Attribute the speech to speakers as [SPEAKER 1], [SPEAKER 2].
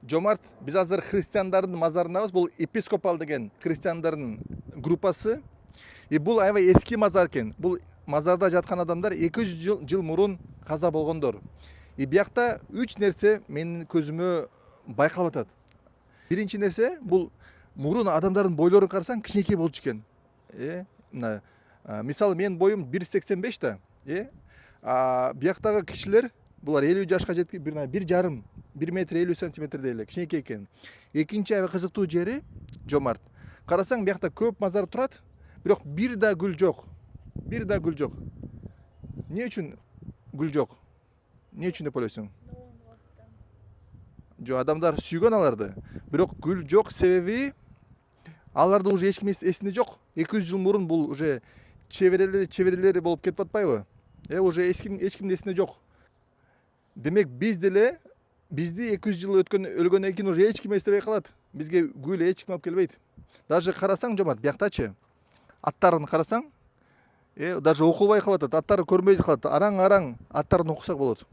[SPEAKER 1] Жомарт, біз азыр христиандардың мазарындабыз. Бұл епископал деген христиандардың группасы. Бұл аябай эски мазар экен. Бұл мазарда жатқан адамдар 200 жыл мурун каза болгондор. Биякта 3 нерсе менин көзүмө байкалып атат. Биринчи нерсе, бұл мурун адамдардын бойлорун карасаң кичинекей болчу экен. Мисалы менин боюм 1,85 да. Бияктагы кишилер булар 50 жашка жеткен, 1,5 1 метр 50 сантиметрдей эле кичинекей экен. Экинчи аябай кызыктуу жери Жомарт. Карасаң биякта көп мазар турат, бирок бир да гүл жок. Бир да гүл жок. Эмне үчүн гүл жок? Эмне үчүн деп ойлойсуң? Жок, адамдар сүйгөн аларды. Бирок гүл жок себеби аларды уже эч ким эсинде жок. 200 жыл мурун бул уже чеберелери болуп кетип атпайбы? Уже эч ким эсинде жок. Демек биз деле бизди 200 жыл өлгөндөн кийин уже эч ким эстебей калат. Бизге гүл эч ким алып келбейт. Даже карасаң Жомарт, бияктачы аттарын карасаң, даже окулбай калып атат, аттары көрбөй калат. Араң аттарын окусак болот.